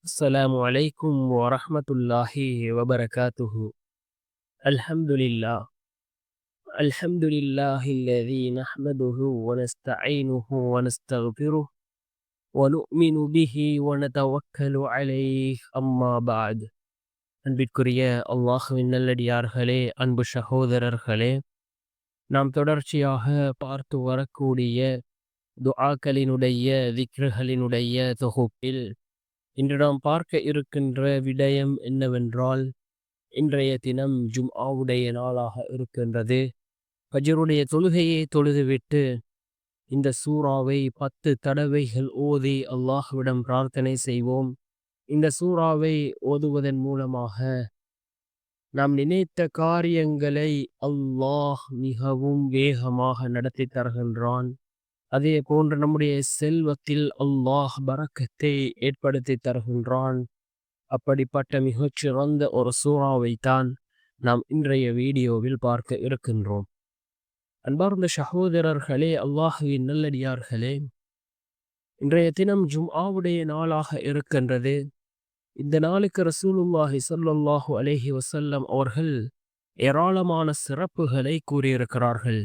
السلام عليكم ورحمة الله وبركاته. الحمد لله. الحمد لله الذي نحمده ونستعينه ونستغفره ونؤمن به ونتوكل عليه أما بعد. அன்பிற்குரிய அல்லாஹ்வின் நல்லடியார்களே, அன்பு சகோதரர்களே, நாம் தொடர்ச்சியாக பார்த்து வரக்கூடிய துஆக்களினுடைய திக்ருகளினுடைய தொகுப்பில் இன்று நாம் பார்க்க இருக்கின்ற விடயம் என்னவென்றால், இன்றைய தினம் ஜும்ஆவுடைய நாளாக இருக்கின்றது. ஃபஜ்ருடைய தொழுகையை தொழுதுவிட்டு இந்த சூறாவை 10 தடவைகள் ஓதி அல்லாஹ்விடம் பிரார்த்தனை செய்வோம். இந்த சூறாவை ஓதுவதன் மூலமாக நாம் நினைத்த காரியங்களை அல்லாஹ் மிகவும் வேகமாக நடத்தி தருகின்றான். அதே போன்று நம்முடைய செல்வத்தில் அல்லாஹ் பரக்கத்தை ஏற்படுத்தி தருகின்றான். அப்படிப்பட்ட மிகச்சிறந்த ஒரு சூறாவைத்தான் நாம் இன்றைய வீடியோவில் பார்க்க இருக்கின்றோம். அன்பார்ந்த சகோதரர்களே, அல்லாஹுவின் நல்லடியார்களே, இன்றைய தினம் ஜும்ஆவுடைய நாளாக இருக்கின்றது. இந்த நாளுக்கு ரசூலுல்லாஹி ஸல்லல்லாஹு அலைஹி வஸல்லம் அவர்கள் ஏராளமான சிறப்புகளை கூறியிருக்கிறார்கள்.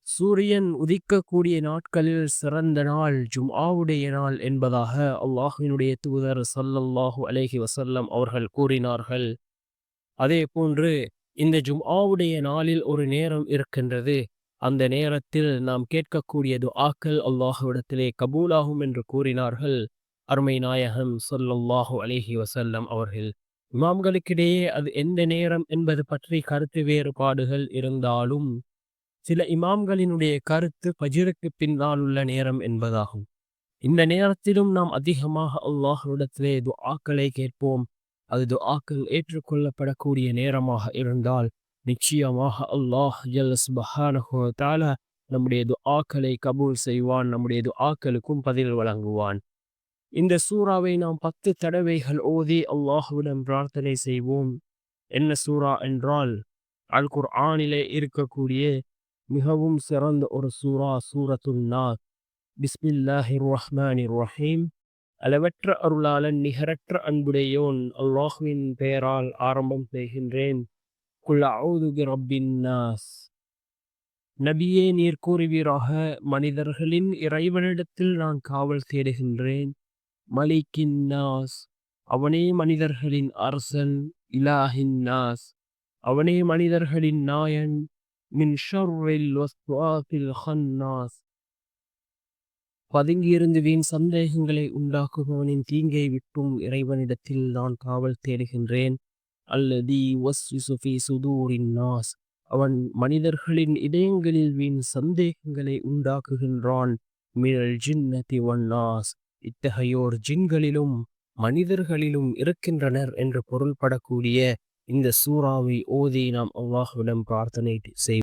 சூரியன் உதிக்கக்கூடிய நாட்களில் சிறந்த நாள் ஜும்ஆவுடைய நாள் என்பதாக அல்லாஹ்வினுடைய தூதர் ஸல்லல்லாஹு அலைஹி வஸல்லம் அவர்கள் கூறினார்கள். அதே போன்று இந்த ஜும்ஆவுடைய நாளில் ஒரு நேரம் இருக்கின்றது. அந்த நேரத்தில் நாம் கேட்கக்கூடிய துஆக்கள் அல்லாஹ்விடத்திலே கபூலாகும் என்று கூறினார்கள் அருமை நாயகம் ஸல்லல்லாஹு அலைஹி வஸல்லம் அவர்கள். இமாம்களுக்கிடையே அது எந்த நேரம் என்பது பற்றி கருத்து வேறுபாடுகள் இருந்தாலும் சில இமாம்களினுடைய கருத்து ஃபஜ்ருக்கு பின்னால் உள்ள நேரம் என்பதாகும். இந்த நேரத்திலும் நாம் அதிகமாக அல்லாஹ்விடத்திலே துஆக்களை கேட்போம். அது துஆக்கள் ஏற்றுக்கொள்ளப்படக்கூடிய நேரமாக இருந்தால் நிச்சயமாக அல்லாஹ் ஜல்ல சுப்ஹானஹு வ தஆலா நம்முடைய துஆக்களை கபூல் செய்வான், நம்முடைய துஆக்களுக்கும் பதில் வழங்குவான். இந்த சூறாவை நாம் 10 தடவைகள் ஓதி அல்லாஹ்விடம் பிரார்த்தனை செய்வோம். என்ன சூரா என்றால், அல் குர்ஆனிலே இருக்கக்கூடிய மிகவும் சிறந்த ஒரு சூரா சூரத்துன் நாஸ். பிஸ்மில்லாஹிர் ரஹ்மானிர் ரஹீம். அளவற்ற அருளாளன் நிகரற்ற அன்புடையோன் அல்லாஹ்வின் பெயரால் ஆரம்பம் செய்கின்றேன். குல் அஊது பிரப்பின் நாஸ். நபியே, நீர் கூறுவீராக, மனிதர்களின் இறைவனிடத்தில் நான் காவல் தேடுகின்றேன். மலிக்கின் நாஸ், அவனே மனிதர்களின் அரசன். இலாஹின் நாஸ், அவனே மனிதர்களின் நாயன். மின் ஷர்ரில் வஸ்வாஸில் ஹன்னாஸ், பதுங்கியிருந்து வீண் சந்தேகங்களை உண்டாக்குபவனின் தீங்கை விட்டும் இறைவனிடத்தில் நான் காவல் தேடுகின்றேன். அல்லதி வஸ்விசு ஃபீ சுதூரின் நாஸ், அவன் மனிதர்களின் இதயங்களில் வீண் சந்தேகங்களை உண்டாக்குகின்றான். மினல் ஜின்னதி வன்னாஸ், இத்தகையோர் ஜின்களிலும் மனிதர்களிலும் இருக்கின்றனர் என்று பொருள்படக்கூடிய இந்த சூறாவை ஓதி நாம் அல்லாஹ்விடம் பிரார்த்தனை செய்